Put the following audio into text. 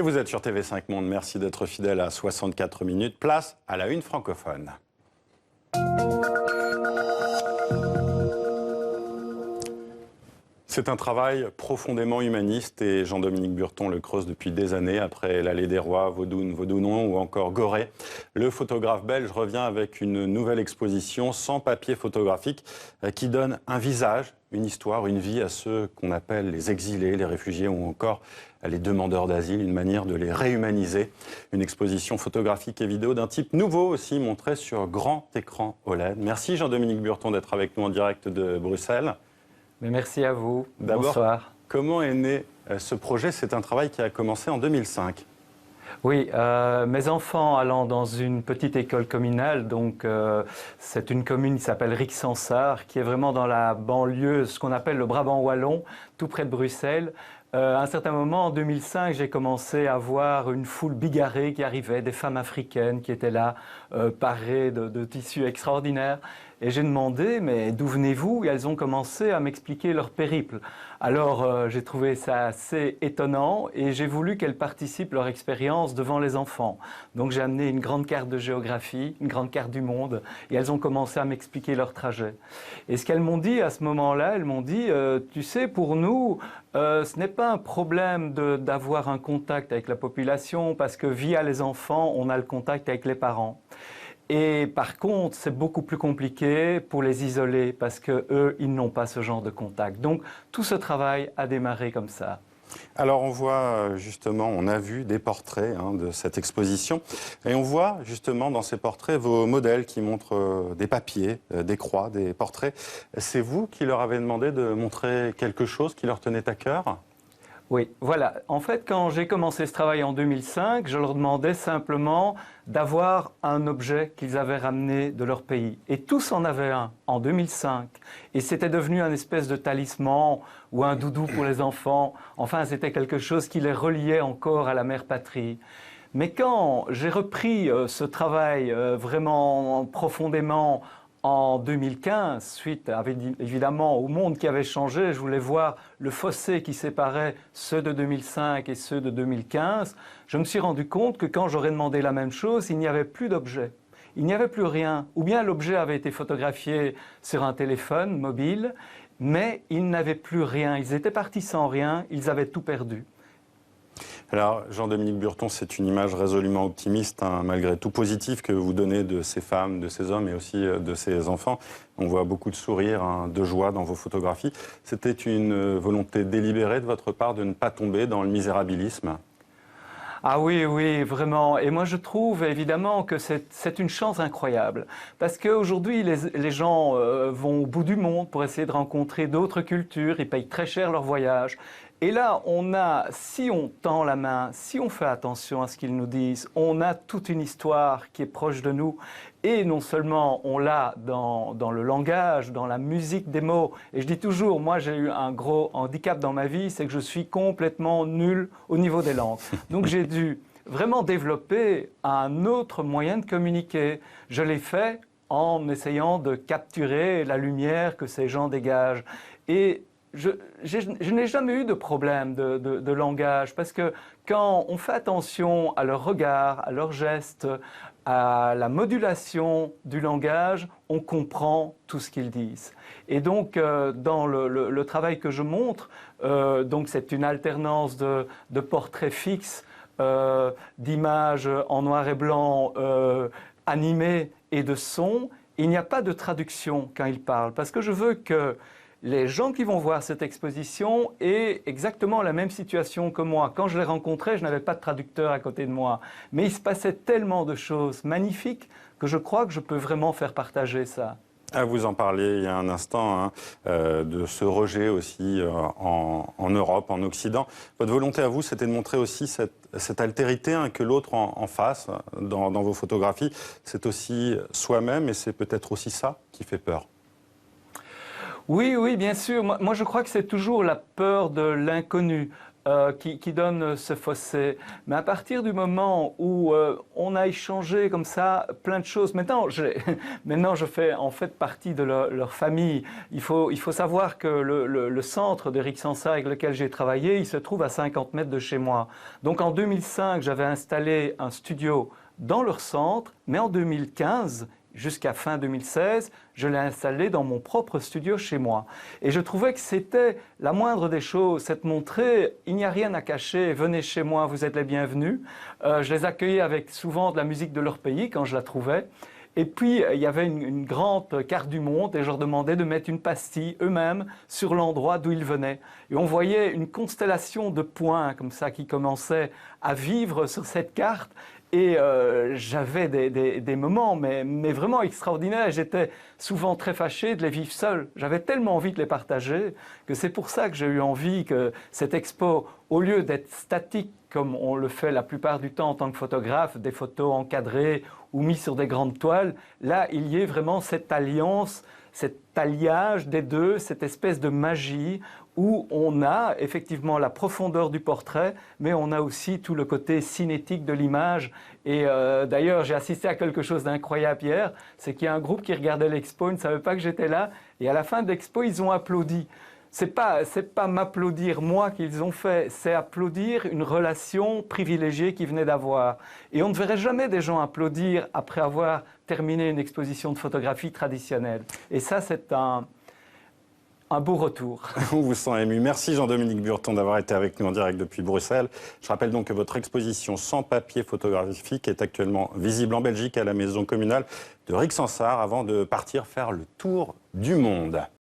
Et vous êtes sur TV5 Monde, merci d'être fidèle à 64 minutes. Place à la une francophone. C'est un travail profondément humaniste et Jean-Dominique Burton le creuse depuis des années. Après l'Allée des Rois, Vaudoune, Vaudounon ou encore Gorée, le photographe belge revient avec une nouvelle exposition sans papier photographique qui donne un visage, une histoire, une vie à ceux qu'on appelle les exilés, les réfugiés ou encore les demandeurs d'asile, une manière de les réhumaniser. Une exposition photographique et vidéo d'un type nouveau aussi, montrée sur grand écran OLED. Merci Jean-Dominique Burton d'être avec nous en direct de Bruxelles. Mais merci à vous. D'abord, bonsoir. Comment est né ce projet? C'est un travail qui a commencé en 2005. Oui, mes enfants allant dans une petite école communale, donc c'est une commune qui s'appelle Rixensart, qui est vraiment dans la banlieue, ce qu'on appelle le Brabant wallon, tout près de Bruxelles. À un certain moment, en 2005, j'ai commencé à voir une foule bigarrée qui arrivait, des femmes africaines qui étaient là, parées de tissus extraordinaires. Et j'ai demandé, mais d'où venez-vous? Et elles ont commencé à m'expliquer leur périple. Alors, j'ai trouvé ça assez étonnant et j'ai voulu qu'elles participent leur expérience devant les enfants. Donc, j'ai amené une grande carte de géographie, une grande carte du monde, et elles ont commencé à m'expliquer leur trajet. Et ce qu'elles m'ont dit à ce moment-là, elles m'ont dit, tu sais, pour nous, ce n'est pas un problème d'avoir un contact avec la population parce que via les enfants, on a le contact avec les parents. Et par contre, c'est beaucoup plus compliqué pour les isoler parce qu'eux, ils n'ont pas ce genre de contact. Donc, tout ce travail a démarré comme ça. Alors, on voit justement, on a vu des portraits de cette exposition. Et on voit justement dans ces portraits vos modèles qui montrent des papiers, des croix, des portraits. C'est vous qui leur avez demandé de montrer quelque chose qui leur tenait à cœur ? Oui, voilà. En fait, quand j'ai commencé ce travail en 2005, je leur demandais simplement d'avoir un objet qu'ils avaient ramené de leur pays. Et tous en avaient un en 2005. Et c'était devenu un espèce de talisman ou un doudou pour les enfants. Enfin, c'était quelque chose qui les reliait encore à la mère patrie. Mais quand j'ai repris ce travail vraiment profondément en 2015, suite évidemment au monde qui avait changé, je voulais voir le fossé qui séparait ceux de 2005 et ceux de 2015. Je me suis rendu compte que quand j'aurais demandé la même chose, il n'y avait plus d'objet. Il n'y avait plus rien. Ou bien l'objet avait été photographié sur un téléphone mobile, mais ils n'avaient plus rien. Ils étaient partis sans rien, ils avaient tout perdu. Alors, Jean-Dominique Burton, c'est une image résolument optimiste, malgré tout positif que vous donnez de ces femmes, de ces hommes et aussi de ces enfants. On voit beaucoup de sourires, de joie dans vos photographies. C'était une volonté délibérée de votre part de ne pas tomber dans le misérabilisme? Ah oui, oui, vraiment. Et moi, je trouve évidemment que c'est une chance incroyable. Parce qu'aujourd'hui, les gens vont au bout du monde pour essayer de rencontrer d'autres cultures. Ils payent très cher leur voyage. Et là, si on tend la main, si on fait attention à ce qu'ils nous disent, on a toute une histoire qui est proche de nous. Et non seulement on l'a dans le langage, dans la musique des mots. Et je dis toujours, moi j'ai eu un gros handicap dans ma vie, c'est que je suis complètement nul au niveau des langues. Donc j'ai dû vraiment développer un autre moyen de communiquer. Je l'ai fait en essayant de capturer la lumière que ces gens dégagent. Et je n'ai jamais eu de problème de langage parce que quand on fait attention à leur regard, à leurs gestes, à la modulation du langage, on comprend tout ce qu'ils disent. Et donc, dans le travail que je montre, donc c'est une alternance de portraits fixes, d'images en noir et blanc animées et de sons. Il n'y a pas de traduction quand ils parlent parce que je veux que les gens qui vont voir cette exposition aient exactement la même situation que moi. Quand je les rencontrais, je n'avais pas de traducteur à côté de moi. Mais il se passait tellement de choses magnifiques que je crois que je peux vraiment faire partager ça. Vous en parliez il y a un instant, de ce rejet aussi en Europe, en Occident. Votre volonté à vous, c'était de montrer aussi cette altérité que l'autre en face dans vos photographies. C'est aussi soi-même et c'est peut-être aussi ça qui fait peur. Oui, oui, bien sûr. Moi, je crois que c'est toujours la peur de l'inconnu. qui donne ce fossé. Mais à partir du moment où on a échangé comme ça plein de choses, maintenant je fais en fait partie de leur famille. Il faut savoir que le centre de Rixensart avec lequel j'ai travaillé, il se trouve à 50 mètres de chez moi. Donc en 2005, j'avais installé un studio dans leur centre, mais en 2015, jusqu'à fin 2016, je l'ai installé dans mon propre studio chez moi. Et je trouvais que c'était la moindre des choses, c'est de montrer, il n'y a rien à cacher, venez chez moi, vous êtes les bienvenus. Je les accueillais avec souvent de la musique de leur pays quand je la trouvais. Et puis, il y avait une grande carte du monde et je leur demandais de mettre une pastille eux-mêmes sur l'endroit d'où ils venaient. Et on voyait une constellation de points comme ça qui commençait à vivre sur cette carte. Et j'avais des moments mais vraiment extraordinaires. J'étais souvent très fâché de les vivre seuls. J'avais tellement envie de les partager que c'est pour ça que j'ai eu envie que cette expo, au lieu d'être statique comme on le fait la plupart du temps en tant que photographe, des photos encadrées ou mises sur des grandes toiles, là il y ait vraiment cette alliance, cet alliage des deux, cette espèce de magie où on a effectivement la profondeur du portrait, mais on a aussi tout le côté cinétique de l'image. Et d'ailleurs, j'ai assisté à quelque chose d'incroyable hier, c'est qu'il y a un groupe qui regardait l'expo, ils ne savaient pas que j'étais là, et à la fin de l'expo, ils ont applaudi. C'est pas m'applaudir moi qu'ils ont fait, c'est applaudir une relation privilégiée qu'ils venaient d'avoir. Et on ne verrait jamais des gens applaudir après avoir terminé une exposition de photographie traditionnelle. Et ça, c'est un beau retour. On vous sent ému. Merci Jean-Dominique Burton d'avoir été avec nous en direct depuis Bruxelles. Je rappelle donc que votre exposition sans papier photographique est actuellement visible en Belgique à la maison communale de Rixensart avant de partir faire le tour du monde.